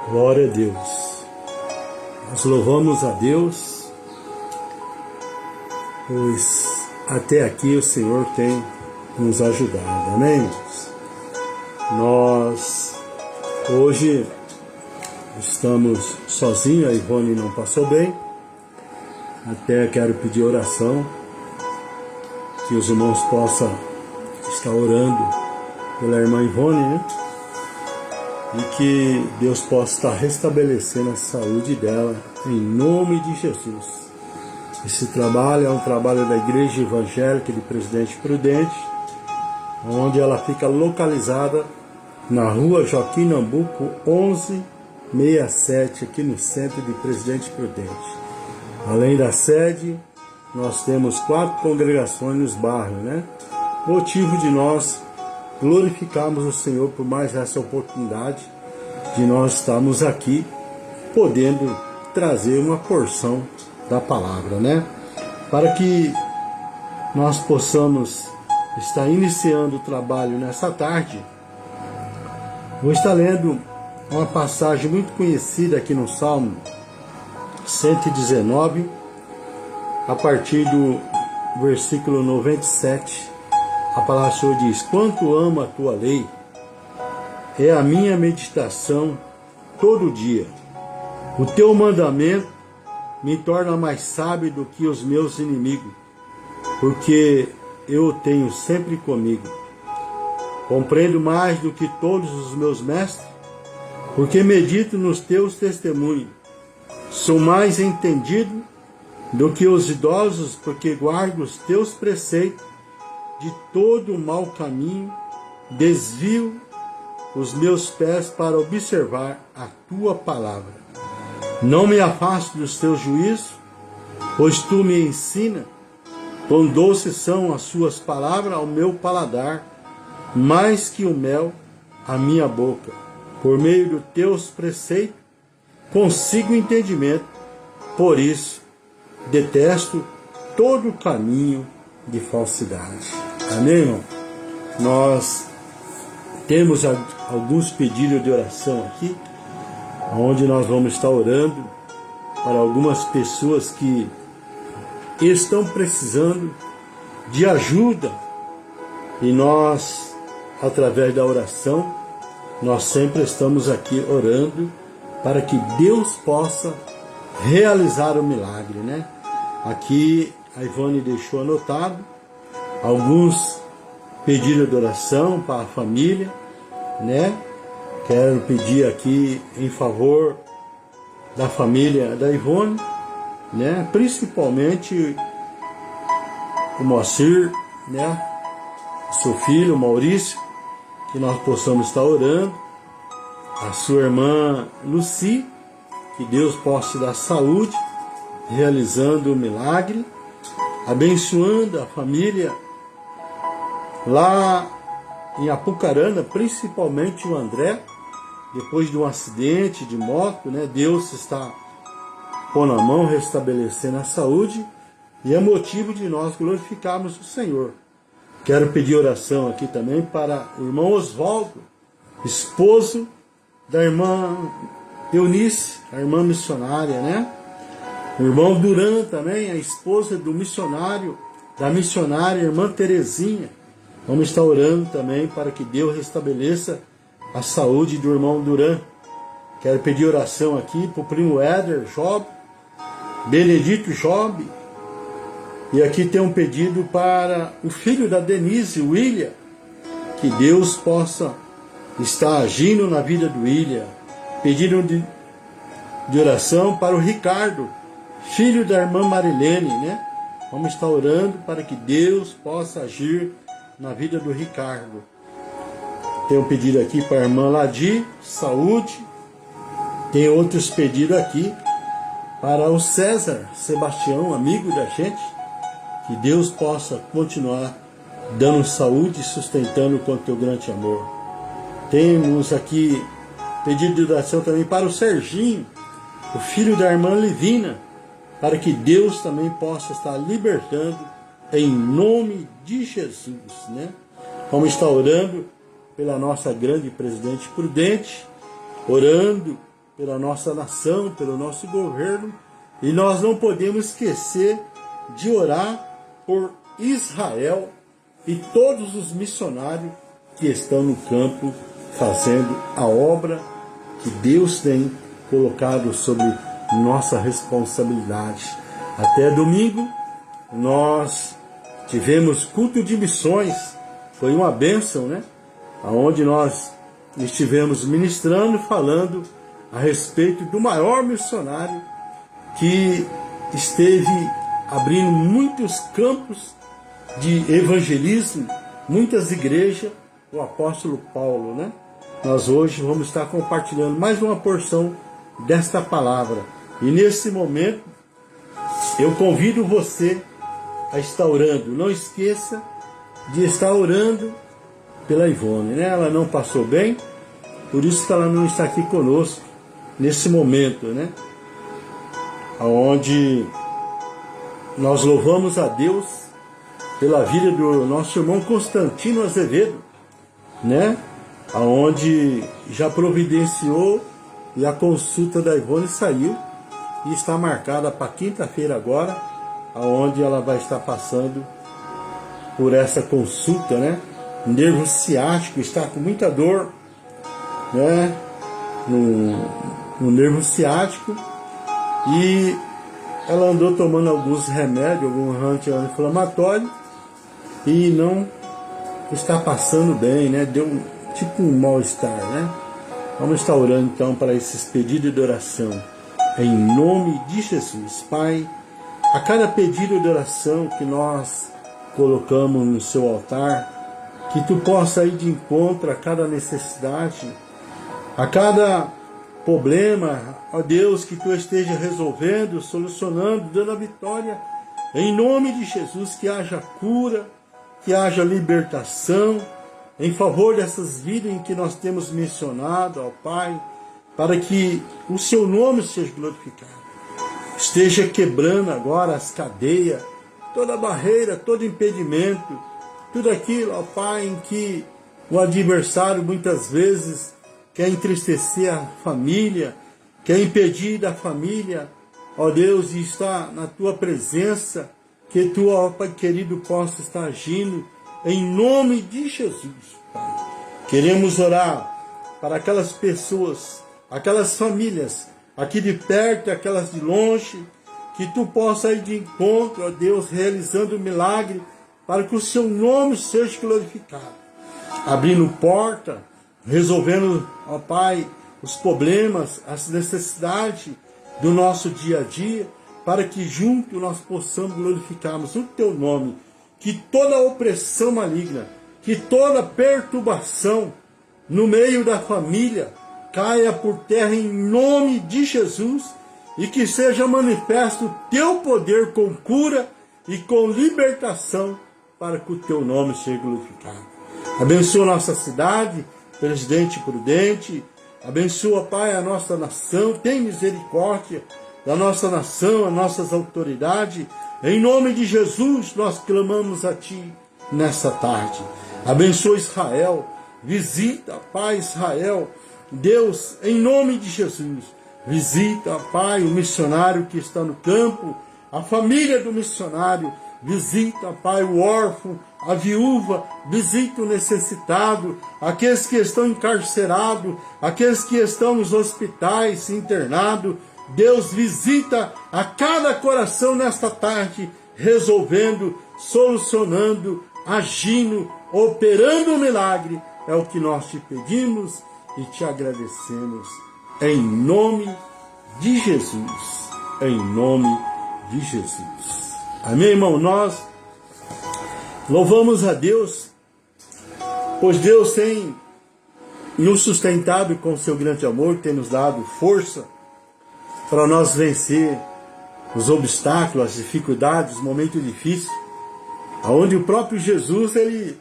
Glória a Deus. Nós louvamos a Deus, pois até aqui o Senhor tem nos ajudado. Amém, irmãos? Nós hoje estamos sozinhos, a Ivone não passou bem. Até quero pedir oração, que os irmãos possam estar orando pela irmã Ivone, né? E que Deus possa estar restabelecendo a saúde dela, em nome de Jesus. Esse trabalho é um trabalho da Igreja Evangélica de Presidente Prudente, onde ela fica localizada na rua Joaquim Nabuco 1167, aqui no centro de Presidente Prudente. Além da sede, nós temos 4 congregações nos bairros, né? Motivo de nós glorificarmos o Senhor por mais essa oportunidade de nós estarmos aqui, podendo trazer uma porção da palavra, né? Para que nós possamos estar iniciando o trabalho nessa tarde, vou estar lendo uma passagem muito conhecida aqui no Salmo 119, a partir do versículo 97, a palavra do Senhor diz: quanto amo a tua lei, é a minha meditação todo dia. O teu mandamento me torna mais sábio do que os meus inimigos, porque eu o tenho sempre comigo. Compreendo mais do que todos os meus mestres, porque medito nos teus testemunhos. Sou mais entendido do que os idosos, porque guardo os teus preceitos. De todo o mau caminho desvio os meus pés para observar a tua palavra. Não me afaste dos teus juízos, pois tu me ensina. Quão doces são as suas palavras ao meu paladar, mais que o mel à minha boca. Por meio dos teus preceitos consigo entendimento, por isso detesto todo o caminho de falsidade. Amém, irmão? Nós temos alguns pedidos de oração aqui, onde nós vamos estar orando para algumas pessoas que estão precisando de ajuda. E nós, através da oração, nós sempre estamos aqui orando para que Deus possa realizar o milagre, né? Aqui a Ivone deixou anotado alguns pedidos de oração para a família, né? Quero pedir aqui em favor da família da Ivone, né? Principalmente o Moacir, né? Seu filho, o Maurício, que nós possamos estar orando. A sua irmã Lucy, que Deus possa dar saúde, realizando o milagre, abençoando a família lá em Apucarana, principalmente o André, depois de um acidente de moto, né? Deus está pondo a mão, restabelecendo a saúde, e é motivo de nós glorificarmos o Senhor. Quero pedir oração aqui também para o irmão Oswaldo, esposo da irmã Eunice, a irmã missionária, né? O irmão Duran também, a esposa do missionário, da missionária irmã Terezinha. Vamos estar orando também para que Deus restabeleça a saúde do irmão Duran. Quero pedir oração aqui para o primo Éder Job, Benedito Job. E aqui tem um pedido para o filho da Denise, William, que Deus possa estar agindo na vida do William. Pedido de oração para o Ricardo, filho da irmã Marilene, né? Vamos estar orando para que Deus possa agir na vida do Ricardo. Tem um pedido aqui para a irmã Ladi, saúde. Tem outros pedidos aqui para o César Sebastião, amigo da gente. Que Deus possa continuar dando saúde e sustentando com o teu grande amor. Temos aqui pedido de oração também para o Serginho, o filho da irmã Livina, para que Deus também possa estar libertando em nome de Jesus, né? Vamos estar orando pela nossa grande Presidente Prudente, orando pela nossa nação, pelo nosso governo, e nós não podemos esquecer de orar por Israel e todos os missionários que estão no campo fazendo a obra que Deus tem colocado sobre nossa responsabilidade. Até domingo nós tivemos culto de missões, foi uma bênção, né? Onde nós estivemos ministrando, falando a respeito do maior missionário que esteve abrindo muitos campos de evangelismo, muitas igrejas, o apóstolo Paulo, né? Nós hoje vamos estar compartilhando mais uma porção desta palavra. E nesse momento, eu convido você a estar orando. Não esqueça de estar orando pela Ivone, né? Ela não passou bem, por isso que ela não está aqui conosco nesse momento, né? Onde nós louvamos a Deus pela vida do nosso irmão Constantino Azevedo, né? Onde já providenciou e a consulta da Ivone saiu e está marcada para quinta-feira agora, onde ela vai estar passando por essa consulta, né? O nervo ciático está com muita dor, né? No nervo ciático, e ela andou tomando alguns remédios, algum anti-inflamatório, e não está passando bem, né? Deu tipo um mal-estar, né? Vamos estar orando então para esses pedidos de oração. Em nome de Jesus, Pai, a cada pedido de oração que nós colocamos no seu altar, que tu possa ir de encontro a cada necessidade, a cada problema, ó Deus, que tu esteja resolvendo, solucionando, dando a vitória. Em nome de Jesus, que haja cura, que haja libertação, em favor dessas vidas em que nós temos mencionado, ó Pai, para que o seu nome seja glorificado. Esteja quebrando agora as cadeias, toda barreira, todo impedimento, tudo aquilo, ó Pai, em que o adversário muitas vezes quer entristecer a família, quer impedir da família, ó Deus, de estar na tua presença, que tu, ó Pai querido, possa estar agindo em nome de Jesus, Pai. Queremos orar para aquelas pessoas, aquelas famílias, aqui de perto, aquelas de longe, que tu possa ir de encontro, ó Deus, realizando um milagre, para que o seu nome seja glorificado. Abrindo porta, resolvendo, ó Pai, os problemas, as necessidades do nosso dia a dia, para que juntos nós possamos glorificarmos o teu nome. Que toda opressão maligna, que toda perturbação no meio da família caia por terra em nome de Jesus, e que seja manifesto o teu poder com cura e com libertação, para que o teu nome seja glorificado. Abençoa nossa cidade, presidente prudente, abençoa, Pai, a nossa nação, tem misericórdia da nossa nação, as nossas autoridades. Em nome de Jesus, nós clamamos a Ti nessa tarde. Abençoa Israel, visita, Pai, Israel. Deus, em nome de Jesus, visita, Pai, o missionário que está no campo, a família do missionário. Visita, Pai, o órfão, a viúva, visita o necessitado, aqueles que estão encarcerados, aqueles que estão nos hospitais, internados. Deus, visita a cada coração nesta tarde, resolvendo, solucionando, agindo, operando o milagre. É o que nós te pedimos e te agradecemos. Em nome de Jesus. Em nome de Jesus. Amém, irmão? Nós louvamos a Deus, pois Deus tem nos sustentado com seu grande amor, tem nos dado força para nós vencer os obstáculos, as dificuldades, os momentos difíceis, onde o próprio Jesus, ele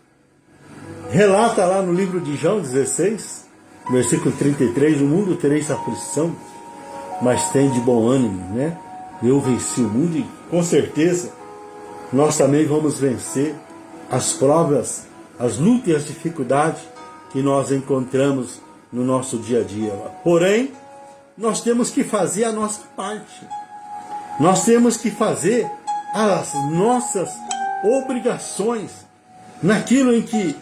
relata lá no livro de João 16, versículo 33, no mundo tereis aflição, mas tem de bom ânimo, né? Eu venci o mundo e com certeza nós também vamos vencer as provas, as lutas e as dificuldades que nós encontramos no nosso dia a dia. Porém, nós temos que fazer a nossa parte. Nós temos que fazer as nossas obrigações naquilo em que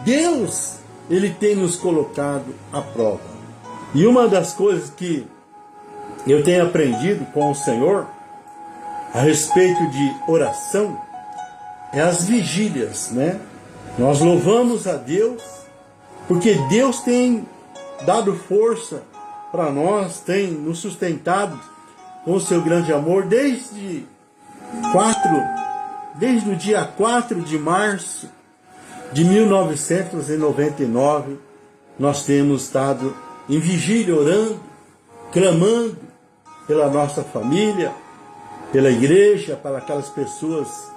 Deus ele tem nos colocado à prova. E uma das coisas que eu tenho aprendido com o Senhor a respeito de oração é as vigílias, né? Nós louvamos a Deus porque Deus tem dado força para nós, tem nos sustentado com o seu grande amor desde o dia 4 de março de 1999, nós temos estado em vigília, orando, clamando pela nossa família, pela igreja, para aquelas pessoas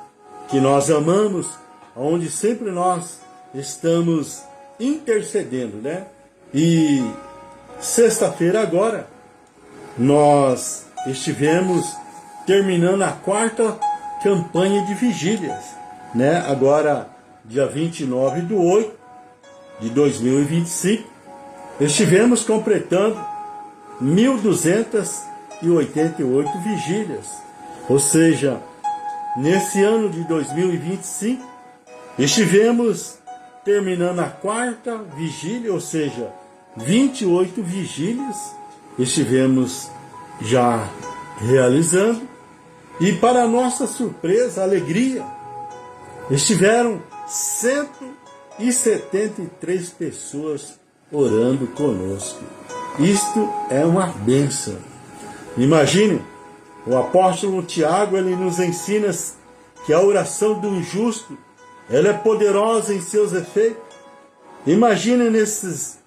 que nós amamos, onde sempre nós estamos intercedendo, né? E sexta-feira agora, nós estivemos terminando a 4ª campanha de vigílias, né? Agora, dia 29/8 de 2025, estivemos completando 1.288 vigílias. Ou seja, nesse ano de 2025, estivemos terminando a 4ª vigília, ou seja, 28 vigílias estivemos já realizando. E para nossa surpresa, alegria, estiveram 173 pessoas orando conosco. Isto é uma bênção. Imagine, o apóstolo Tiago, ele nos ensina que a oração do justo, ela é poderosa em seus efeitos. Imagine nessas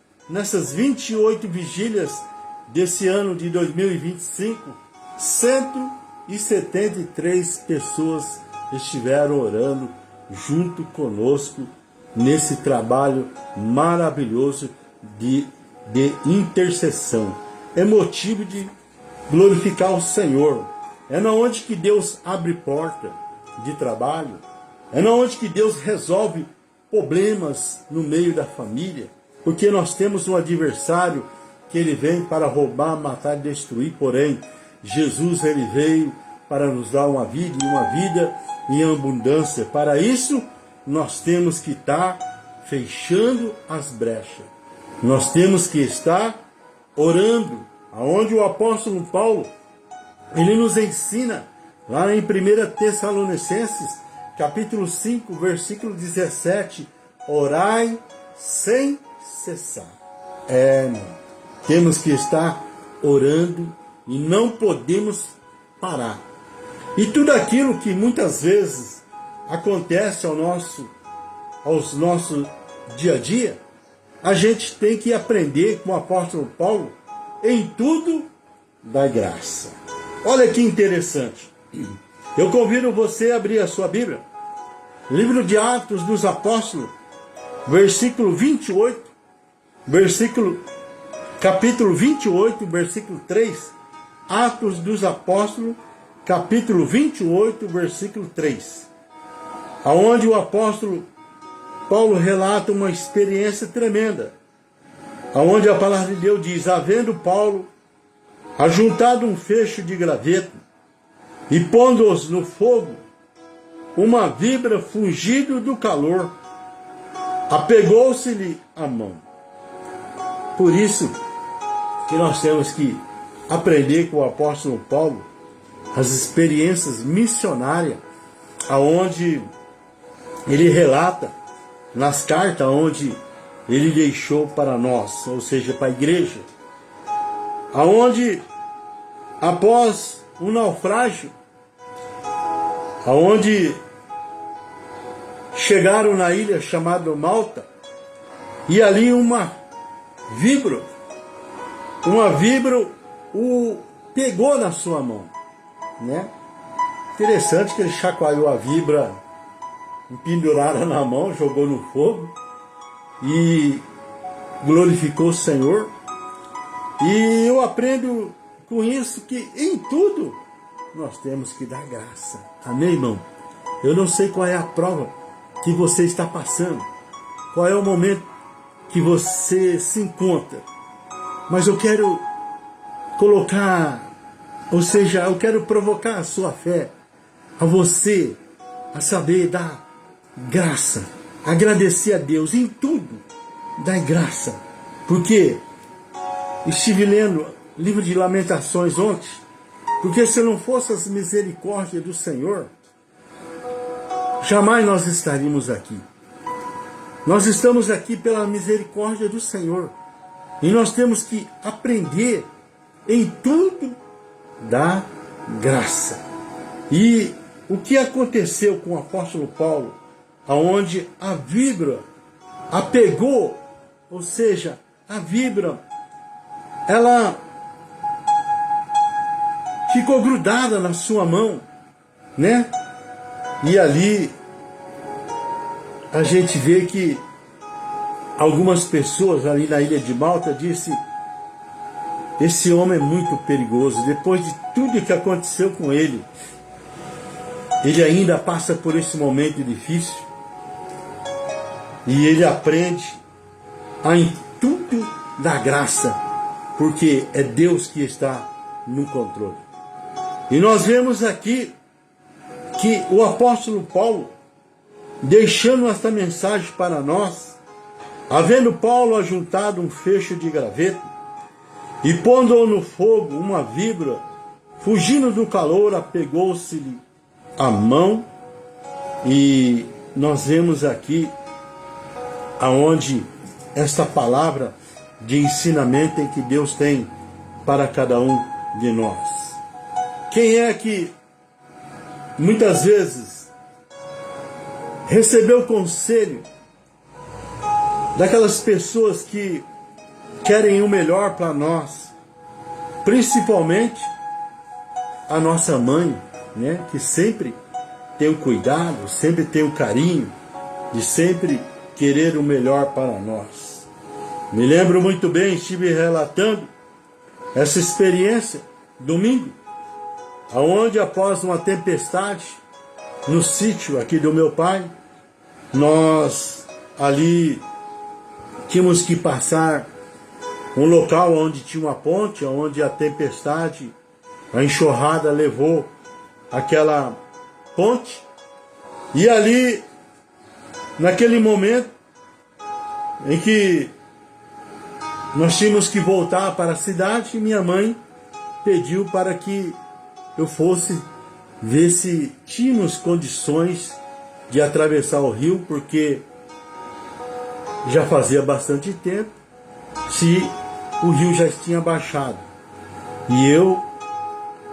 28 vigílias desse ano de 2025, 173 pessoas estiveram orando junto conosco nesse trabalho maravilhoso de intercessão. É motivo de glorificar o Senhor. É na onde que Deus abre porta de trabalho. É na onde que Deus resolve problemas no meio da família. Porque nós temos um adversário que ele vem para roubar, matar e destruir. Porém, Jesus ele veio para nos dar uma vida e uma vida em abundância. Para isso, nós temos que estar fechando as brechas. Nós temos que estar orando. Aonde o apóstolo Paulo, ele nos ensina, lá em 1 Tessalonicenses, capítulo 5, versículo 17, orai sem cessar. Temos que estar orando e não podemos parar. E tudo aquilo que muitas vezes acontece ao nosso dia a dia, a gente tem que aprender com o apóstolo Paulo, em tudo dai graça. Olha que interessante. Eu convido você a abrir a sua Bíblia. Livro de Atos dos Apóstolos, versículo 28, capítulo 28, versículo 3. Atos dos Apóstolos, capítulo 28, versículo 3. Aonde o apóstolo Paulo relata uma experiência tremenda. Aonde a palavra de Deus diz: havendo Paulo ajuntado um fecho de graveto e pondo-os no fogo, uma víbora, fugindo do calor, apegou-se-lhe a mão. Por isso que nós temos que aprender com o apóstolo Paulo as experiências missionárias, aonde ele relata nas cartas onde ele deixou para nós, ou seja, para a igreja, aonde após um naufrágio, aonde chegaram na ilha chamada Malta, e ali uma víbora o pegou na sua mão, né? Interessante que ele chacoalhou a víbora, pendurada na mão, jogou no fogo e glorificou o Senhor. E eu aprendo com isso que em tudo nós temos que dar graça. Amém, irmão? Eu não sei qual é a prova que você está passando, qual é o momento que você se encontra, mas eu quero colocar, ou seja, eu quero provocar a sua fé, a você, a saber dar graça, agradecer a Deus em tudo, dar graça, porque estive lendo livro de Lamentações ontem, porque se não fosse as misericórdias do Senhor, jamais nós estaríamos aqui. Nós estamos aqui pela misericórdia do Senhor. E nós temos que aprender em tudo da graça. E o que aconteceu com o apóstolo Paulo, aonde a víbora a pegou, ou seja, a víbora, ela ficou grudada na sua mão, né? E ali a gente vê que algumas pessoas ali na ilha de Malta disse: esse homem é muito perigoso. Depois de tudo que aconteceu com ele, ele ainda passa por esse momento difícil e ele aprende a em tudo da graça, porque é Deus que está no controle. E nós vemos aqui que o apóstolo Paulo, deixando esta mensagem para nós, havendo Paulo ajuntado um fecho de graveto e pondo-o no fogo, uma víbora, fugindo do calor, apegou-se-lhe a mão. E nós vemos aqui aonde esta palavra de ensinamento em que Deus tem para cada um de nós. Quem é que muitas vezes recebeu conselho daquelas pessoas que querem o melhor para nós, principalmente a nossa mãe, né, que sempre tem o cuidado, sempre tem o carinho de sempre querer o melhor para nós. Me lembro muito bem, estive relatando essa experiência domingo, aonde após uma tempestade no sítio aqui do meu pai, nós ali tínhamos que passar um local onde tinha uma ponte, onde a tempestade, a enxurrada levou aquela ponte. E ali, naquele momento em que nós tínhamos que voltar para a cidade, minha mãe pediu para que eu fosse ver se tínhamos condições de atravessar o rio, porque já fazia bastante tempo, se o rio já tinha baixado. E eu,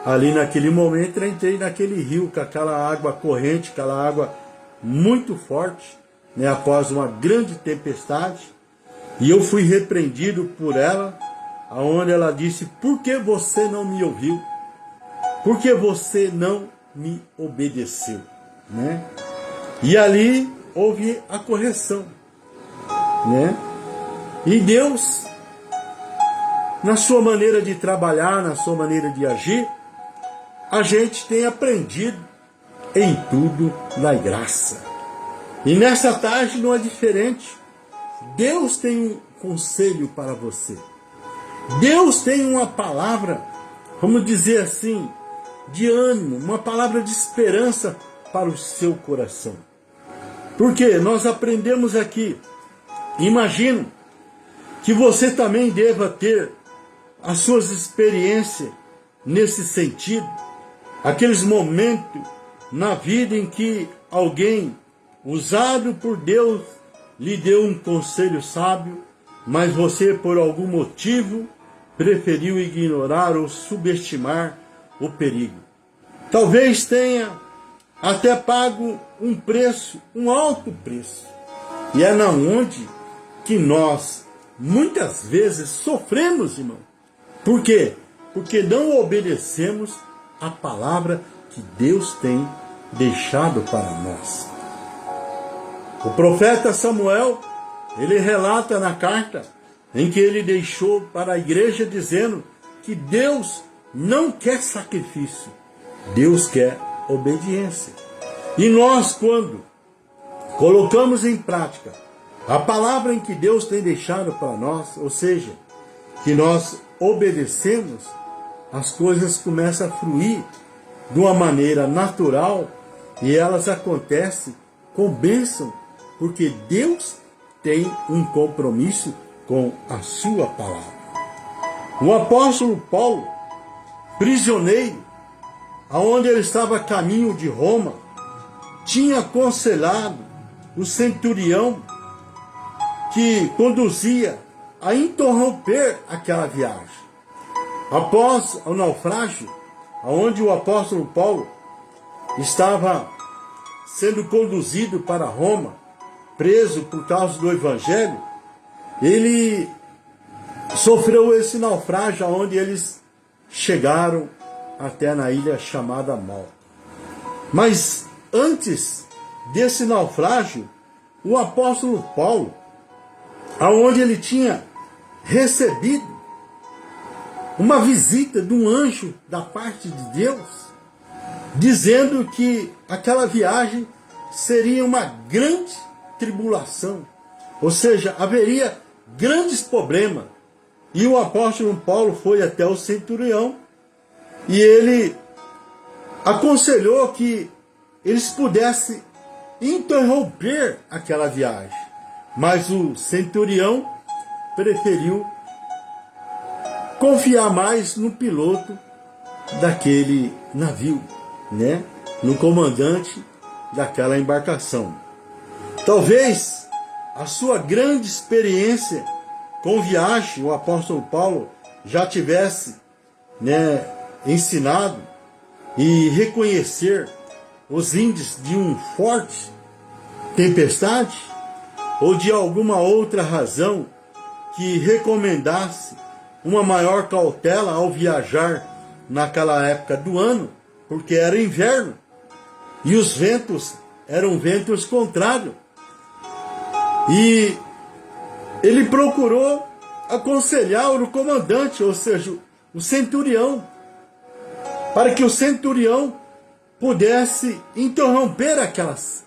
ali naquele momento, entrei naquele rio com aquela água corrente, aquela água muito forte, né, após uma grande tempestade. E eu fui repreendido por ela, aonde ela disse: por que você não me ouviu? Por que você não me obedeceu? Né? E ali houve a correção, né? E Deus, na sua maneira de trabalhar, na sua maneira de agir, a gente tem aprendido em tudo na graça. E nessa tarde não é diferente. Deus tem um conselho para você. Deus tem uma palavra, vamos dizer assim, de ânimo, uma palavra de esperança para o seu coração. Porque nós aprendemos aqui, imagino que você também deva ter as suas experiências nesse sentido, aqueles momentos na vida em que alguém usado por Deus lhe deu um conselho sábio, mas você por algum motivo preferiu ignorar ou subestimar o perigo. Talvez tenha até pago um preço, um alto preço. E é na onde que nós muitas vezes sofremos, irmão. Por quê? Porque não obedecemos a palavra que Deus tem deixado para nós. O profeta Samuel, ele relata na carta em que ele deixou para a igreja dizendo que Deus não quer sacrifício, Deus quer obediência. E nós, quando colocamos em prática a palavra em que Deus tem deixado para nós, ou seja, que nós obedecemos, as coisas começam a fluir de uma maneira natural e elas acontecem com bênção, porque Deus tem um compromisso com a sua palavra. O apóstolo Paulo, prisioneiro, aonde ele estava a caminho de Roma, tinha aconselhado o centurião que conduzia a interromper aquela viagem. Após o naufrágio, aonde o apóstolo Paulo estava sendo conduzido para Roma, preso por causa do evangelho, ele sofreu esse naufrágio onde eles chegaram até na ilha chamada Malta. Mas antes desse naufrágio, o apóstolo Paulo, aonde ele tinha recebido uma visita de um anjo da parte de Deus, dizendo que aquela viagem seria uma grande tribulação, ou seja, haveria grandes problemas. E o apóstolo Paulo foi até o centurião e ele aconselhou que eles pudessem interromper aquela viagem. Mas o centurião preferiu confiar mais no piloto daquele navio, né? No comandante daquela embarcação. Talvez a sua grande experiência com viagem, o apóstolo Paulo já tivesse, né, ensinado e reconhecer os índices de um forte tempestade ou de alguma outra razão que recomendasse uma maior cautela ao viajar naquela época do ano, porque era inverno e os ventos eram ventos contrários. E ele procurou aconselhar o comandante, ou seja, o centurião, para que o centurião pudesse interromper aquelas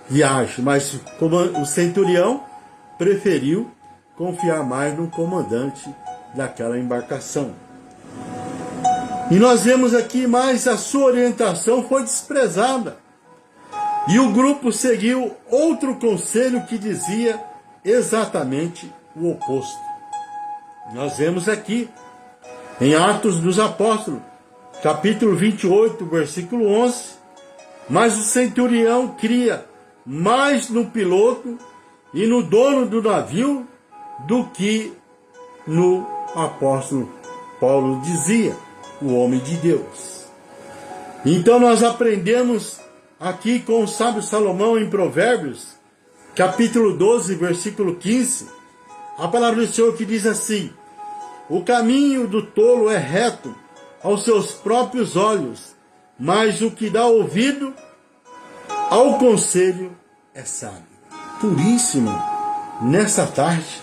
viagens. Mas o centurião preferiu confiar mais no comandante daquela embarcação. E nós vemos aqui, mas a sua orientação foi desprezada. E o grupo seguiu outro conselho que dizia exatamente o oposto. Nós vemos aqui, em Atos dos Apóstolos, capítulo 28, versículo 11, mas o centurião cria mais no piloto e no dono do navio do que no apóstolo Paulo dizia, o homem de Deus. Então nós aprendemos aqui com o sábio Salomão em Provérbios, capítulo 12, versículo 15, a palavra do Senhor que diz assim: o caminho do tolo é reto aos seus próprios olhos, mas o que dá ouvido ao conselho é sábio. Puríssimo, nessa tarde,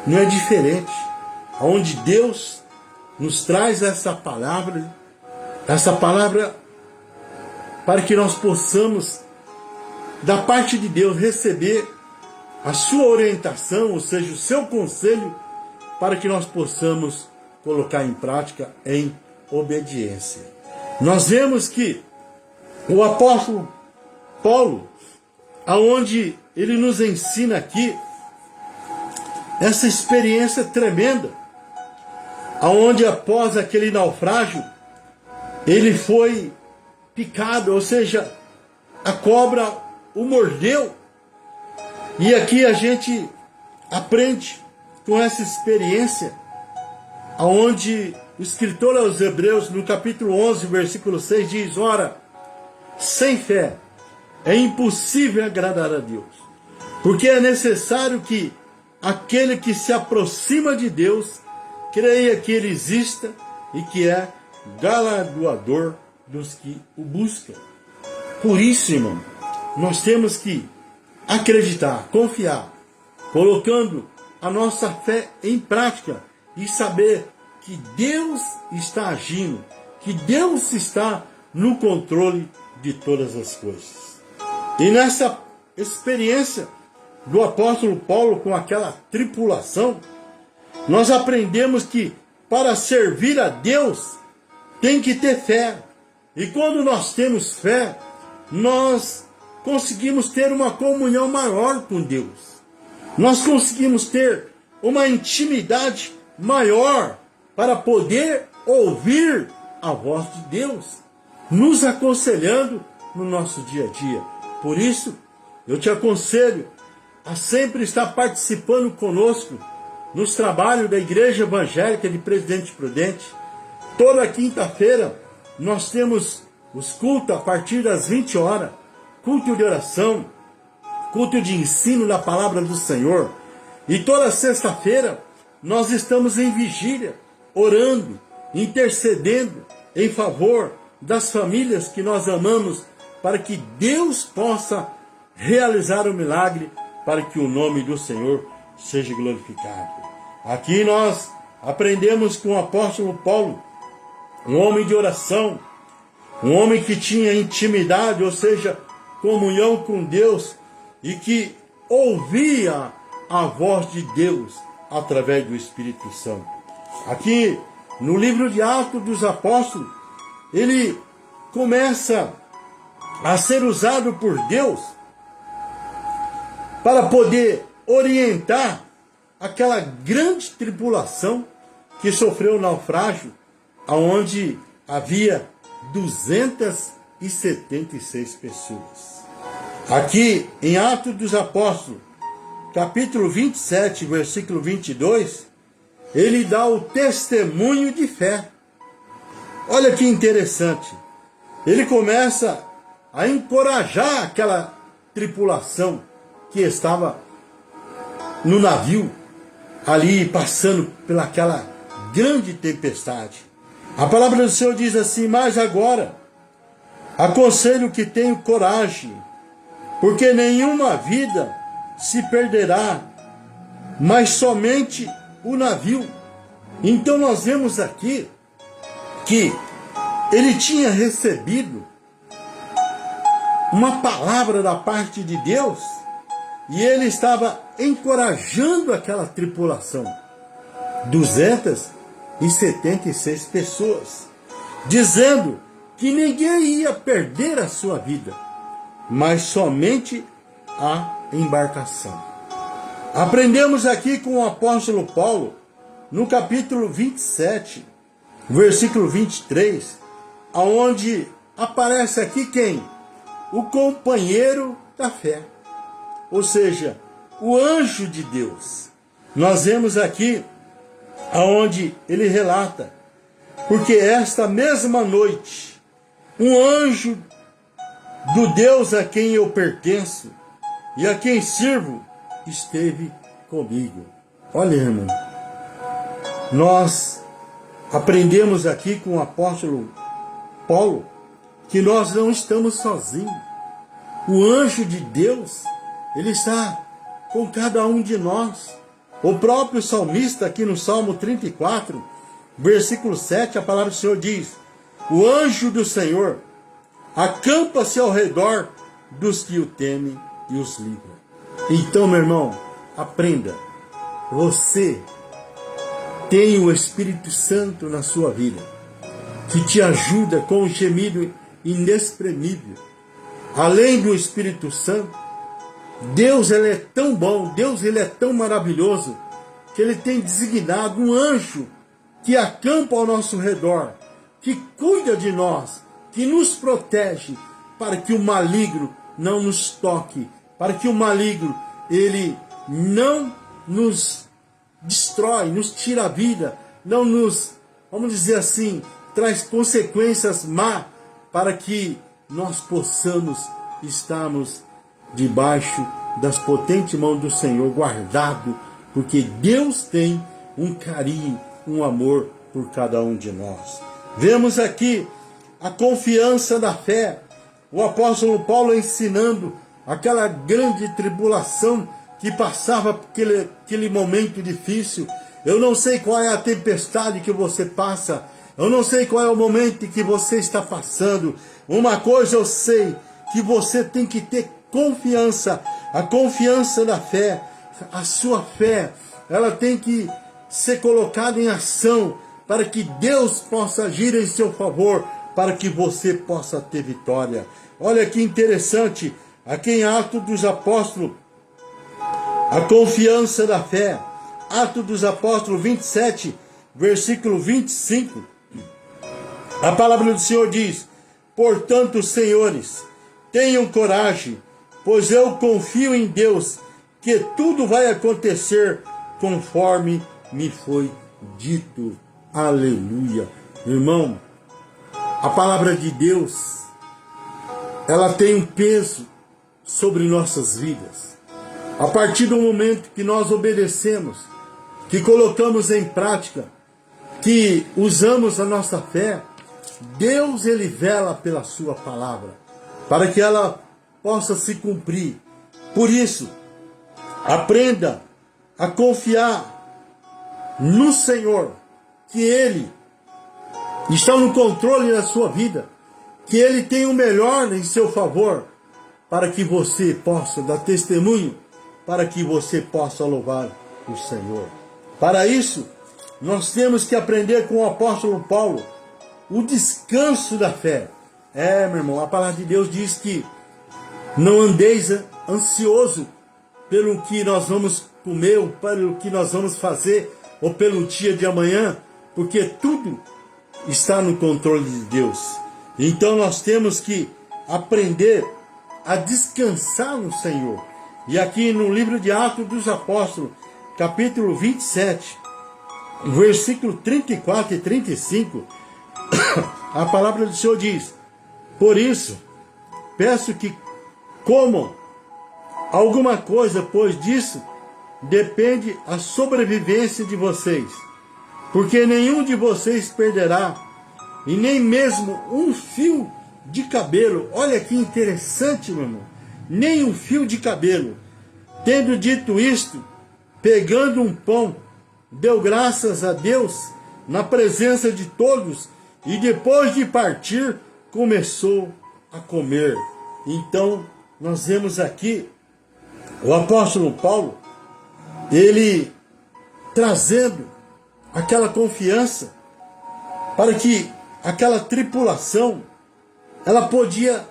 não é diferente, onde Deus nos traz essa palavra para que nós possamos, da parte de Deus, receber a sua orientação, ou seja, o seu conselho, para que nós possamos colocar em prática em obediência. Nós vemos que o apóstolo Paulo, aonde ele nos ensina aqui essa experiência tremenda, aonde após aquele naufrágio ele foi picado, ou seja, a cobra o mordeu. E aqui a gente aprende com essa experiência, aonde o escritor aos Hebreus, no capítulo 11, versículo 6, diz: ora, sem fé é impossível agradar a Deus, porque é necessário que aquele que se aproxima de Deus creia que Ele exista e que é galardoador dos que o buscam. Por isso, irmão, nós temos que acreditar, confiar, colocando a nossa fé em prática e saber que Deus está agindo, que Deus está no controle de todas as coisas. E nessa experiência do apóstolo Paulo com aquela tripulação, nós aprendemos que para servir a Deus tem que ter fé. E quando nós temos fé, nós conseguimos ter uma comunhão maior com Deus. Nós conseguimos ter uma intimidade maior para poder ouvir a voz de Deus, nos aconselhando no nosso dia a dia. Por isso, eu te aconselho a sempre estar participando conosco nos trabalhos da Igreja Evangélica de Presidente Prudente. Toda quinta-feira nós temos os cultos a partir das 20 horas, culto de oração, culto de ensino da palavra do Senhor. E toda sexta-feira nós estamos em vigília, orando, intercedendo em favor das famílias que nós amamos, para que Deus possa realizar o milagre, para que o nome do Senhor seja glorificado. Aqui nós aprendemos com o apóstolo Paulo, um homem de oração, um homem que tinha intimidade, ou seja, comunhão com Deus, e que ouvia a voz de Deus através do Espírito Santo. Aqui no livro de Atos dos Apóstolos, ele começa a ser usado por Deus para poder orientar aquela grande tripulação que sofreu o naufrágio, aonde havia 276 pessoas. Aqui em Atos dos Apóstolos, capítulo 27, versículo 22, ele dá o testemunho de fé. Olha que interessante. Ele começa a encorajar aquela tripulação que estava no navio, ali passando pelaquela grande tempestade. A palavra do Senhor diz assim: mas agora aconselho que tenham coragem, porque nenhuma vida se perderá, mas somente o navio. Então nós vemos aqui que ele tinha recebido uma palavra da parte de Deus, e ele estava encorajando aquela tripulação, 276 pessoas, dizendo que ninguém ia perder a sua vida, mas somente a embarcação. Aprendemos aqui com o apóstolo Paulo, no capítulo 27, versículo 23, aonde aparece aqui quem? O companheiro da fé, ou seja, o anjo de Deus. Nós vemos aqui aonde ele relata: porque esta mesma noite um anjo do Deus a quem eu pertenço e a quem sirvo esteve comigo. Olha, irmão, nós aprendemos aqui com o apóstolo Paulo que nós não estamos sozinhos. O anjo de Deus, ele está com cada um de nós. O próprio salmista, aqui no Salmo 34, versículo 7, a palavra do Senhor diz: o anjo do Senhor acampa-se ao redor dos que o temem e os livra. Então, meu irmão, aprenda. Você tem o Espírito Santo na sua vida, que te ajuda com um gemido inexprimível. Além do Espírito Santo, Deus, ele é tão bom, Deus, ele é tão maravilhoso, que ele tem designado um anjo que acampa ao nosso redor, que cuida de nós, que nos protege, para que o maligno não nos toque, para que o maligno, ele não nos destrói, nos tira a vida, não nos, vamos dizer assim, traz consequências má, para que nós possamos estarmos debaixo das potentes mãos do Senhor, guardado, porque Deus tem um carinho, um amor por cada um de nós. Vemos aqui a confiança da fé, o apóstolo Paulo ensinando aquela grande tribulação que passava por aquele momento difícil. Eu não sei qual é a tempestade que você passa, eu não sei qual é o momento que você está passando. Uma coisa eu sei, que você tem que ter confiança, a confiança da fé. A sua fé, ela tem que ser colocada em ação, para que Deus possa agir em seu favor, para que você possa ter vitória. Olha que interessante, aqui em Atos dos Apóstolos, a confiança da fé. Atos dos Apóstolos 27, versículo 25. A palavra do Senhor diz: portanto, senhores, tenham coragem, pois eu confio em Deus, que tudo vai acontecer conforme me foi dito. Aleluia. Irmão, a palavra de Deus, ela tem um peso sobre nossas vidas. A partir do momento que nós obedecemos, que colocamos em prática, que usamos a nossa fé, Deus, ele vela pela sua palavra, para que ela possa se cumprir. Por isso, aprenda a confiar no Senhor, que Ele está no controle da sua vida, que Ele tem o melhor em seu favor, para que você possa dar testemunho, para que você possa louvar o Senhor. Para isso, nós temos que aprender com o apóstolo Paulo o descanso da fé. Meu irmão, a palavra de Deus diz que não andeis ansioso pelo que nós vamos comer, ou pelo que nós vamos fazer, ou pelo dia de amanhã, porque tudo está no controle de Deus. Então nós temos que aprender a descansar no Senhor. E aqui no livro de Atos dos Apóstolos, capítulo 27, versículo 34 e 35, a palavra do Senhor diz: por isso, peço que comam alguma coisa, pois disso depende a sobrevivência de vocês. Porque nenhum de vocês perderá, e nem mesmo um fio de cabelo. Olha que interessante, meu irmão. Nem um fio de cabelo. Tendo dito isto, pegando um pão, deu graças a Deus na presença de todos, e depois de partir, começou a comer. Então, nós vemos aqui o apóstolo Paulo, ele trazendo aquela confiança para que aquela tripulação ela poderia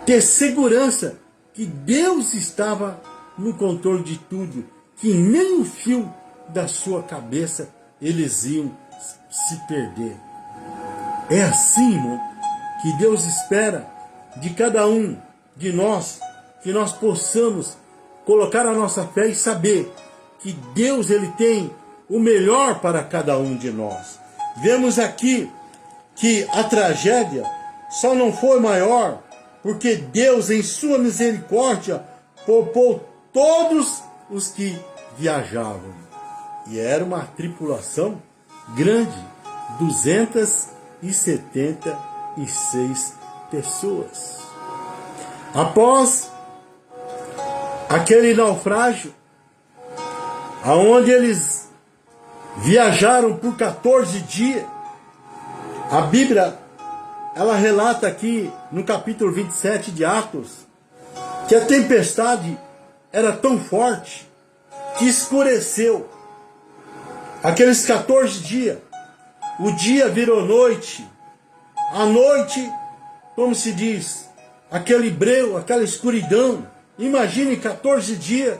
ter segurança que Deus estava no controle de tudo, que nem um fio da sua cabeça eles iam se perder. É assim, irmão, que Deus espera de cada um de nós, que nós possamos colocar a nossa fé e saber que Deus, ele tem o melhor para cada um de nós. Vemos aqui que a tragédia só não foi maior porque Deus, em sua misericórdia, poupou todos os que viajavam. E era uma tripulação grande, 276 pessoas. Após aquele naufrágio, aonde eles viajaram por 14 dias, a Bíblia, ela relata aqui no capítulo 27 de Atos, que a tempestade era tão forte que escureceu. Aqueles 14 dias, o dia virou noite, a noite, como se diz, aquele breu, aquela escuridão. Imagine 14 dias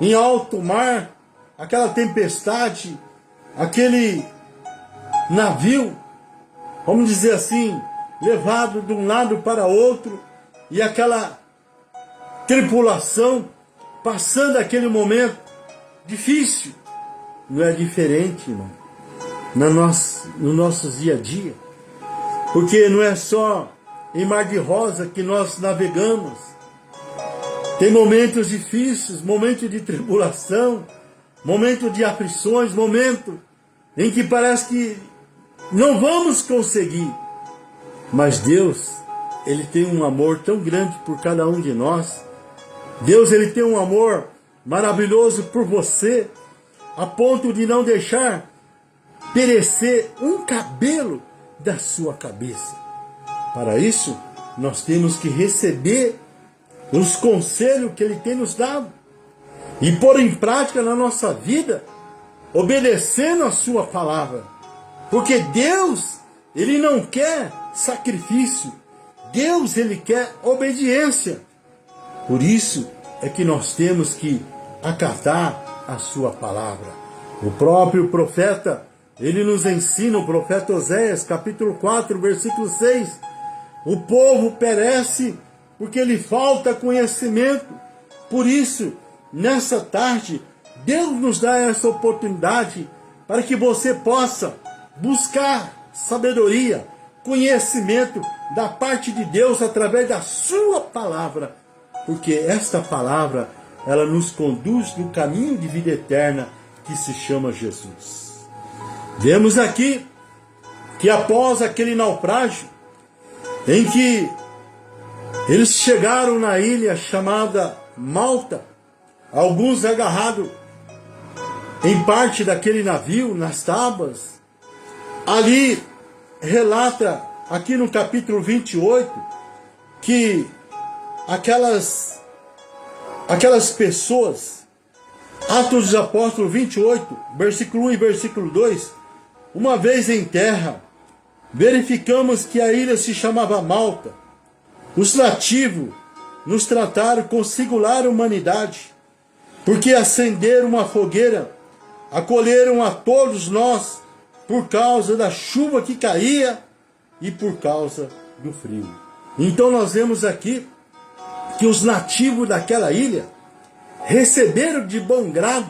em alto mar, aquela tempestade, aquele navio, vamos dizer assim, levado de um lado para outro, e aquela tripulação passando aquele momento difícil. Não é diferente, irmão, no nosso dia a dia, porque não é só em Mar de Rosa que nós navegamos. Tem momentos difíceis, momentos de tribulação, momentos de aflições, momentos em que parece que não vamos conseguir. Mas Deus, ele tem um amor tão grande por cada um de nós. Deus, ele tem um amor maravilhoso por você, a ponto de não deixar perecer um cabelo da sua cabeça. Para isso, nós temos que receber os conselhos que ele tem nos dado e pôr em prática na nossa vida, obedecendo a sua palavra. Porque Deus, Ele não quer sacrifício. Deus, Ele quer obediência. Por isso é que nós temos que acatar a sua palavra. O próprio profeta, ele nos ensina, o profeta Oséias, capítulo 4, versículo 6. O povo perece porque lhe falta conhecimento. Por isso, nessa tarde, Deus nos dá essa oportunidade para que você possa buscar sabedoria, conhecimento da parte de Deus através da sua palavra. Porque esta palavra, ela nos conduz no caminho de vida eterna que se chama Jesus. Vemos aqui que após aquele naufrágio, em que eles chegaram na ilha chamada Malta, alguns agarrados em parte daquele navio, nas tábuas, ali relata, aqui no capítulo 28, que aquelas pessoas, Atos dos Apóstolos 28, versículo 1 e versículo 2, uma vez em terra, verificamos que a ilha se chamava Malta. Os nativos nos trataram com singular humanidade, porque acenderam uma fogueira, acolheram a todos nós por causa da chuva que caía e por causa do frio. Então nós vemos aqui que os nativos daquela ilha receberam de bom grado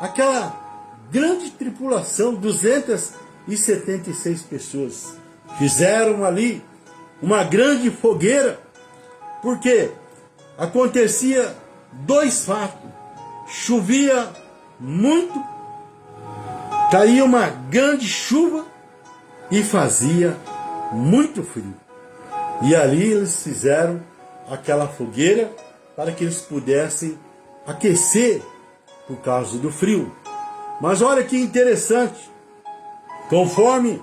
aquela grande tripulação, 276 pessoas. Fizeram ali uma grande fogueira, porque acontecia dois fatos: chovia muito, caía uma grande chuva e fazia muito frio. E ali eles fizeram aquela fogueira para que eles pudessem aquecer por causa do frio. Mas olha que interessante, conforme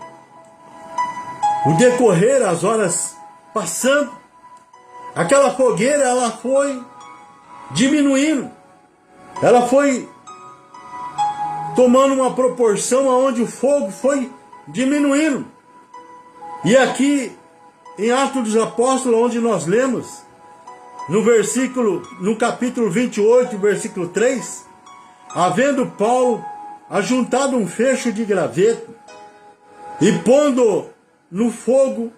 o decorrer, as horas passando, aquela fogueira ela foi diminuindo, ela foi tomando uma proporção aonde o fogo foi diminuindo. E aqui em Atos dos Apóstolos, onde nós lemos, no capítulo 28, versículo 3, havendo Paulo ajuntado um fecho de graveto e pondo no fogo,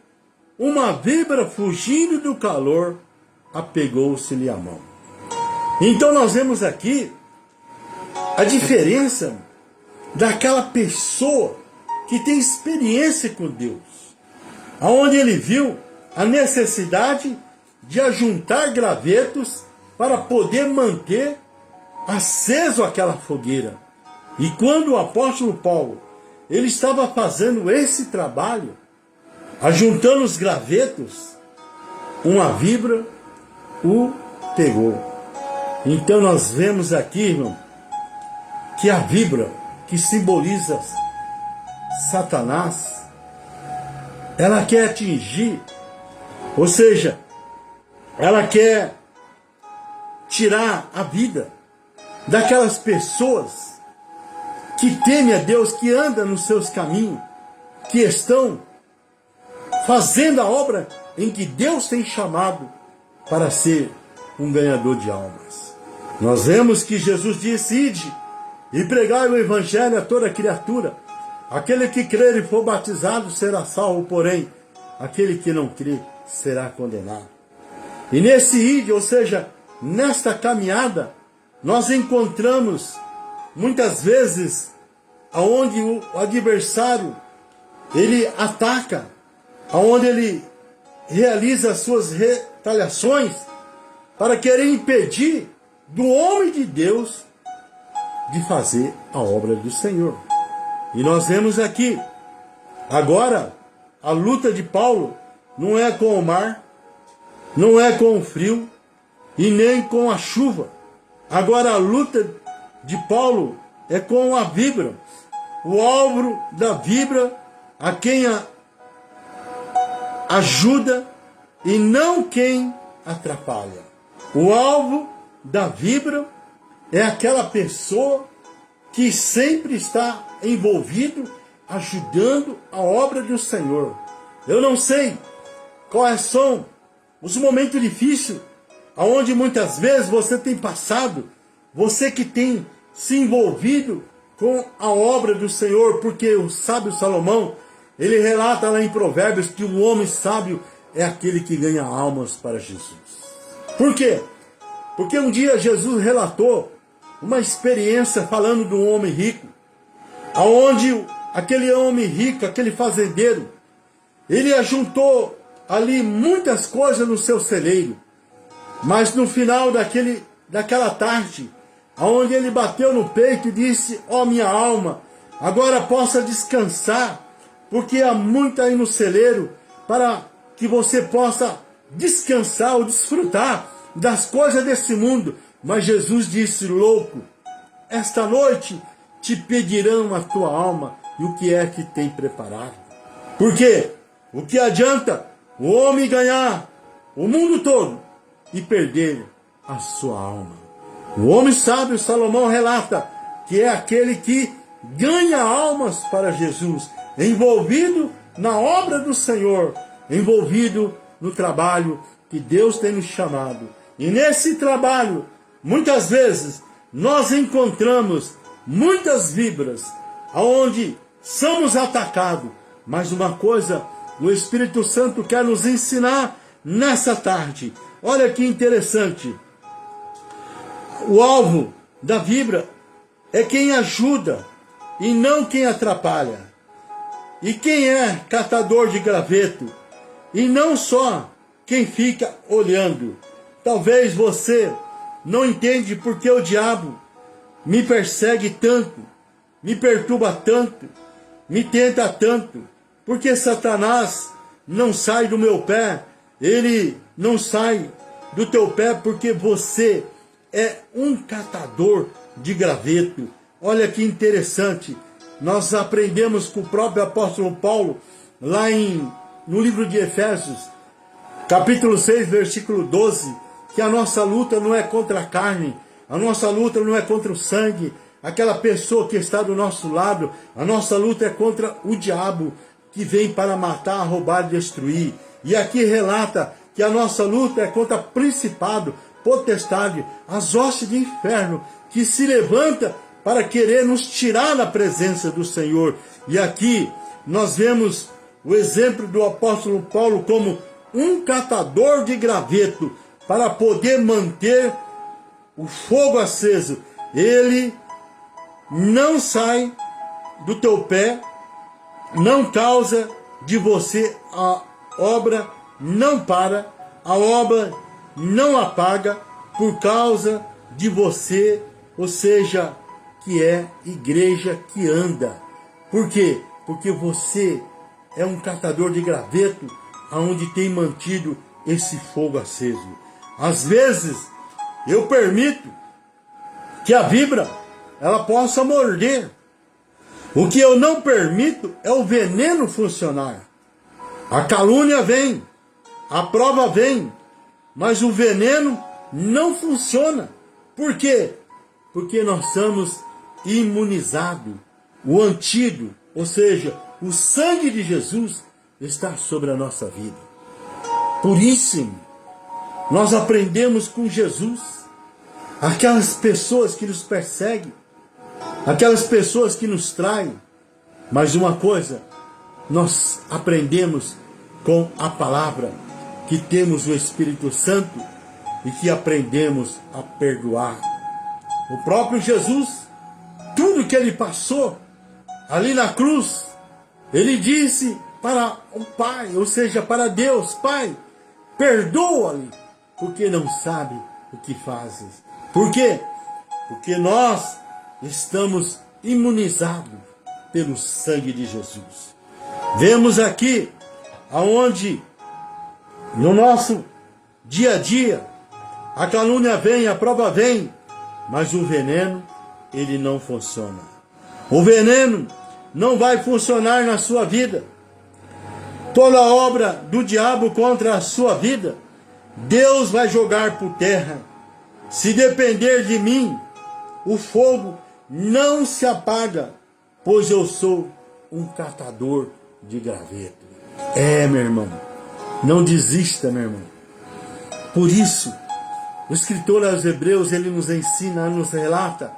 uma víbora fugindo do calor, apegou-se-lhe a mão. Então nós vemos aqui a diferença daquela pessoa que tem experiência com Deus, aonde ele viu a necessidade de ajuntar gravetos para poder manter aceso aquela fogueira. E quando o apóstolo Paulo ele estava fazendo esse trabalho, ajuntando os gravetos, uma víbora o pegou. Então nós vemos aqui, irmão, que a víbora, que simboliza Satanás, ela quer atingir, ou seja, ela quer tirar a vida daquelas pessoas que temem a Deus, que andam nos seus caminhos, que estão fazendo a obra em que Deus tem chamado para ser um ganhador de almas. Nós vemos que Jesus disse: ide e pregai o evangelho a toda criatura. Aquele que crer e for batizado será salvo, porém aquele que não crer será condenado. E nesse ide, ou seja, nesta caminhada, nós encontramos muitas vezes aonde o adversário ele ataca, aonde ele realiza as suas retaliações para querer impedir do homem de Deus de fazer a obra do Senhor. E nós vemos aqui, agora, a luta de Paulo não é com o mar, não é com o frio e nem com a chuva. Agora a luta de Paulo é com a víbora, o alvo da víbora, a quem ajuda e não quem atrapalha. O alvo da víbora é aquela pessoa que sempre está envolvido, ajudando a obra do Senhor. Eu não sei quais são os momentos difíceis, aonde muitas vezes você tem passado, você que tem se envolvido com a obra do Senhor, porque o sábio Salomão, ele relata lá em Provérbios que o homem sábio é aquele que ganha almas para Jesus. Por quê? Porque um dia Jesus relatou uma experiência falando de um homem rico, aonde aquele homem rico, aquele fazendeiro, ele ajuntou ali muitas coisas no seu celeiro, mas no final daquela tarde, aonde ele bateu no peito e disse: ó minha alma, agora possa descansar, porque há muito aí no celeiro para que você possa descansar ou desfrutar das coisas desse mundo. Mas Jesus disse: louco, esta noite te pedirão a tua alma e o que é que tem preparado. Por quê? O que adianta o homem ganhar o mundo todo e perder a sua alma? O homem sábio, Salomão, relata que é aquele que ganha almas para Jesus, envolvido na obra do Senhor, envolvido no trabalho que Deus tem nos chamado. E nesse trabalho, muitas vezes, nós encontramos muitas vibras, onde somos atacados. Mas uma coisa, o Espírito Santo quer nos ensinar nessa tarde. Olha que interessante. O alvo da vibra é quem ajuda e não quem atrapalha. E quem é catador de graveto e não só quem fica olhando. Talvez você não entende porque o diabo me persegue tanto, me perturba tanto, me tenta tanto, porque Satanás não sai do meu pé, ele não sai do teu pé porque você é um catador de graveto. Olha que interessante, nós aprendemos com o próprio apóstolo Paulo, lá no livro de Efésios, capítulo 6, versículo 12, que a nossa luta não é contra a carne, a nossa luta não é contra o sangue, aquela pessoa que está do nosso lado, a nossa luta é contra o diabo, que vem para matar, roubar e destruir. E aqui relata que a nossa luta é contra principado, potestade, as hostes de inferno, que se levanta para querer nos tirar da presença do Senhor. E aqui nós vemos o exemplo do apóstolo Paulo como um catador de graveto, para poder manter o fogo aceso. Ele não sai do teu pé, não causa de você, a obra não para, a obra não apaga por causa de você, ou seja, que é igreja que anda. Por quê? Porque você é um catador de graveto, aonde tem mantido esse fogo aceso. Às vezes, eu permito que a vibra, ela possa morder. O que eu não permito é o veneno funcionar. A calúnia vem, a prova vem, mas o veneno não funciona. Por quê? Porque nós somos imunizados. O antídoto, ou seja, o sangue de Jesus está sobre a nossa vida. Por isso, nós aprendemos com Jesus. Aquelas pessoas que nos perseguem, aquelas pessoas que nos traem. Mas uma coisa, nós aprendemos com a palavra, que temos o Espírito Santo e que aprendemos a perdoar. O próprio Jesus, tudo que ele passou ali na cruz, ele disse para o Pai, ou seja, para Deus: Pai, perdoa-lhe, porque não sabe o que fazes. Por quê? Porque nós estamos imunizados pelo sangue de Jesus. Vemos aqui aonde no nosso dia a dia a calúnia vem, a prova vem, mas o veneno, ele não funciona. O veneno não vai funcionar na sua vida. Toda obra do diabo contra a sua vida, Deus vai jogar por terra. Se depender de mim, o fogo não se apaga, pois eu sou um catador de graveto. Meu irmão, não desista, meu irmão. Por isso, o escritor aos Hebreus, ele nos ensina, nos relata,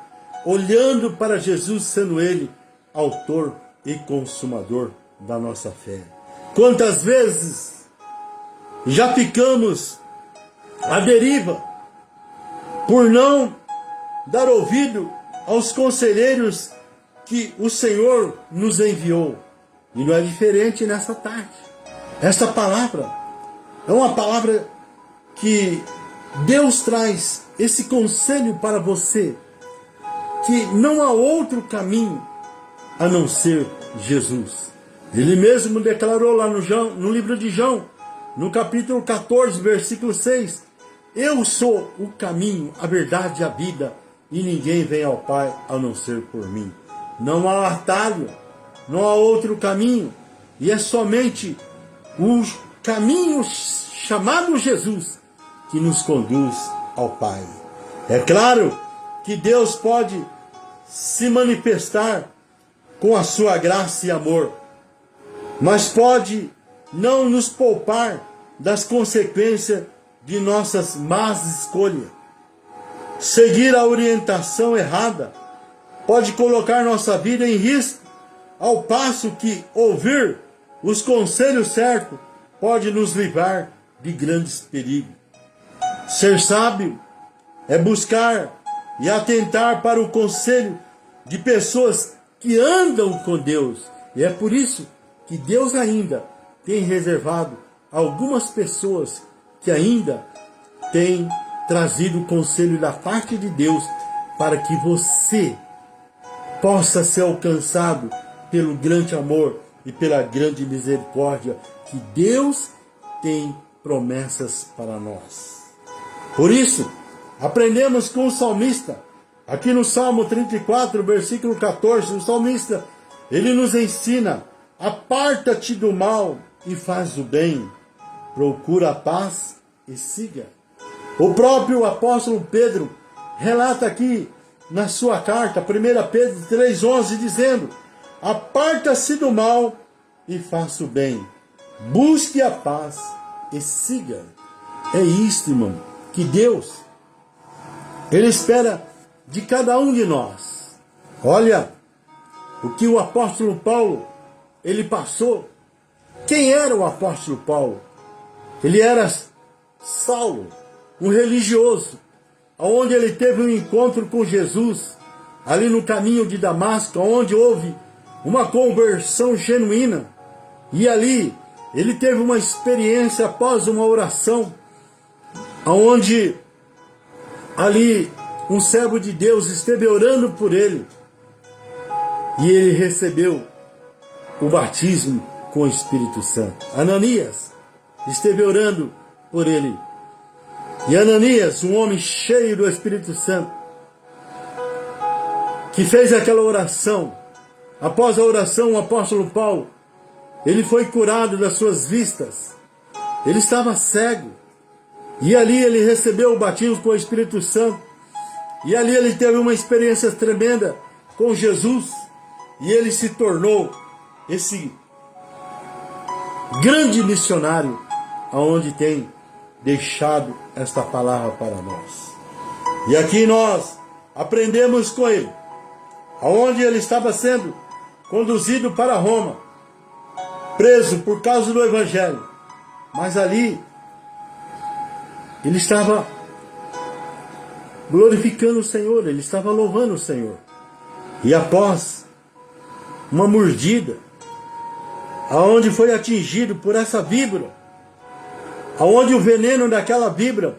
olhando para Jesus, sendo ele autor e consumador da nossa fé. Quantas vezes já ficamos à deriva por não dar ouvido aos conselheiros que o Senhor nos enviou. E não é diferente nessa tarde. Esta palavra é uma palavra que Deus traz esse conselho para você, que não há outro caminho a não ser Jesus. Ele mesmo declarou lá no livro de João, no capítulo 14, versículo 6, eu sou o caminho, a verdade e a vida, e ninguém vem ao Pai a não ser por mim. Não há atalho, não há outro caminho, e é somente o caminho chamado Jesus que nos conduz ao Pai. É claro que Deus pode se manifestar com a sua graça e amor, mas pode não nos poupar das consequências de nossas más escolhas. Seguir a orientação errada pode colocar nossa vida em risco, ao passo que ouvir os conselhos certos pode nos livrar de grandes perigos. Ser sábio é buscar e atentar para o conselho de pessoas que andam com Deus. E é por isso que Deus ainda tem reservado algumas pessoas que ainda têm trazido o conselho da parte de Deus para que você possa ser alcançado pelo grande amor e pela grande misericórdia que Deus tem promessas para nós. Por isso, aprendemos com o salmista, aqui no Salmo 34, versículo 14, o salmista, ele nos ensina, aparta-te do mal e faz o bem, procura a paz e siga. O próprio apóstolo Pedro relata aqui na sua carta, 1 Pedro 3,11, dizendo, aparta-se do mal e faça o bem, busque a paz e siga. É isto, irmão, que Deus, Ele espera de cada um de nós. Olha o que o apóstolo Paulo, ele passou. Quem era o apóstolo Paulo? Ele era Saulo, um religioso, onde ele teve um encontro com Jesus, ali no caminho de Damasco, onde houve uma conversão genuína. E ali, ele teve uma experiência após uma oração, onde ali um servo de Deus esteve orando por ele, e ele recebeu o batismo com o Espírito Santo. Ananias esteve orando por ele. E Ananias, um homem cheio do Espírito Santo, que fez aquela oração, após a oração, o apóstolo Paulo, ele foi curado das suas vistas. Ele estava cego. E ali ele recebeu o batismo com o Espírito Santo. E ali ele teve uma experiência tremenda com Jesus. E ele se tornou esse grande missionário, aonde tem deixado esta palavra para nós. E aqui nós aprendemos com ele, aonde ele estava sendo conduzido para Roma, preso por causa do Evangelho. Mas ali ele estava glorificando o Senhor, ele estava louvando o Senhor. E após uma mordida, aonde foi atingido por essa víbora, aonde o veneno daquela víbora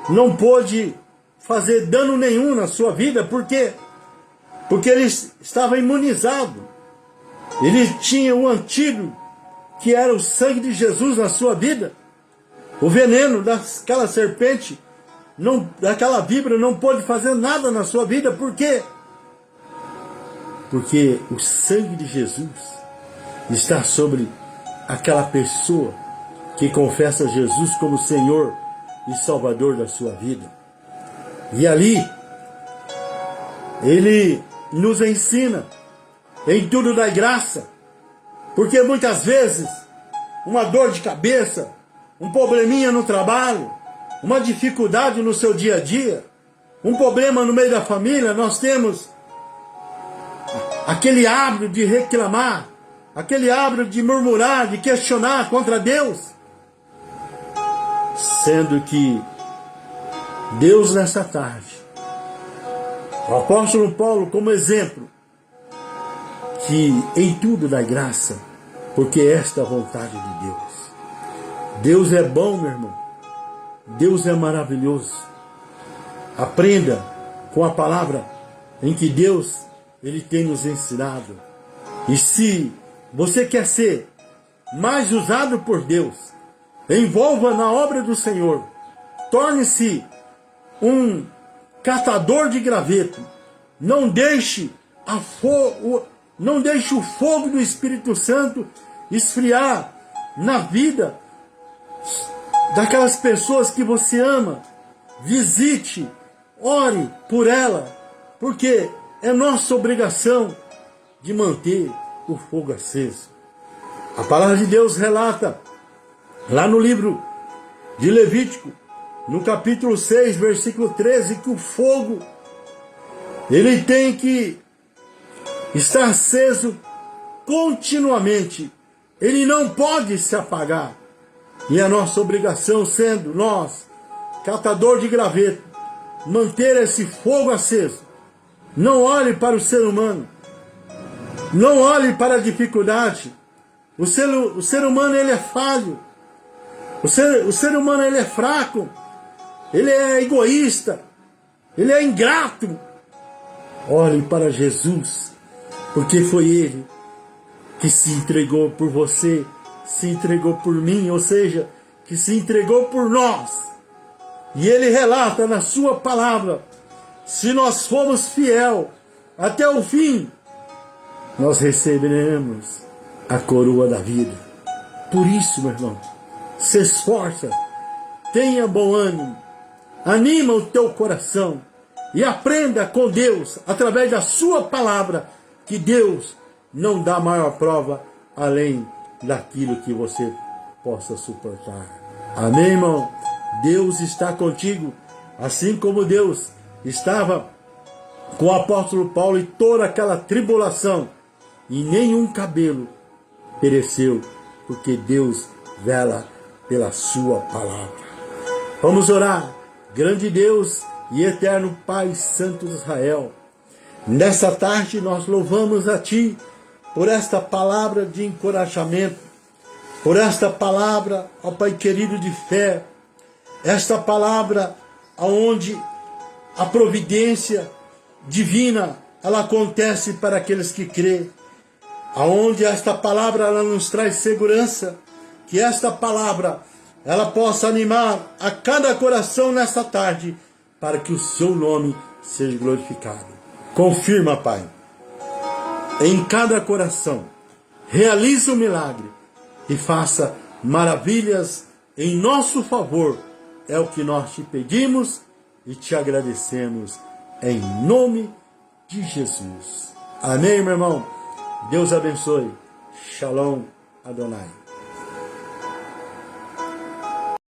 não pôde fazer dano nenhum na sua vida. Por quê? Porque ele estava imunizado. Ele tinha um antídoto, que era o sangue de Jesus na sua vida. O veneno daquela serpente, daquela víbora, não pôde fazer nada na sua vida. Por quê? Porque o sangue de Jesus está sobre aquela pessoa que confessa Jesus como Senhor e Salvador da sua vida. E ali, Ele nos ensina em tudo da graça, porque muitas vezes uma dor de cabeça, um probleminha no trabalho, uma dificuldade no seu dia a dia, um problema no meio da família, nós temos aquele hábito de reclamar, aquele hábito de murmurar, de questionar contra Deus, sendo que Deus nessa tarde, o apóstolo Paulo como exemplo, que em tudo dá graça, porque esta é a vontade de Deus. Deus é bom, meu irmão. Deus é maravilhoso. Aprenda com a palavra em que Deus Ele tem nos ensinado. E se você quer ser mais usado por Deus, envolva na obra do Senhor. Torne-se um catador de graveto. Não deixe o fogo do Espírito Santo esfriar na vida daquelas pessoas que você ama. Visite, ore por ela, porque é nossa obrigação de manter o fogo aceso. A palavra de Deus relata, lá no livro de Levítico, no capítulo 6, versículo 13, que o fogo, ele tem que estar aceso continuamente. Ele não pode se apagar. E a nossa obrigação, sendo nós, catador de graveto, manter esse fogo aceso. Não olhe para o ser humano. Não olhe para a dificuldade. O ser humano, ele é falho. O ser humano, ele é fraco. Ele é egoísta. Ele é ingrato. Olhe para Jesus, porque foi Ele que se entregou por você, se entregou por mim, ou seja, que se entregou por nós. E Ele relata na sua palavra, se nós formos fiel até o fim, nós receberemos a coroa da vida. Por isso, meu irmão, se esforça, tenha bom ânimo, anima o teu coração e aprenda com Deus, através da sua palavra, que Deus não dá maior prova além daquilo que você possa suportar. Amém, irmão? Deus está contigo, assim como Deus estava com o apóstolo Paulo e toda aquela tribulação, e nenhum cabelo pereceu, porque Deus vela pela sua palavra. Vamos orar. Grande Deus e eterno Pai Santo de Israel, nessa tarde nós louvamos a Ti por esta palavra de encorajamento, por esta palavra, ó Pai querido, de fé, esta palavra onde a providência divina ela acontece para aqueles que crêem, aonde esta palavra ela nos traz segurança, que esta palavra ela possa animar a cada coração nesta tarde, para que o seu nome seja glorificado. Confirma, Pai, em cada coração, realize um milagre e faça maravilhas em nosso favor. É o que nós te pedimos e te agradecemos em nome de Jesus. Amém, meu irmão? Deus abençoe. Shalom Adonai.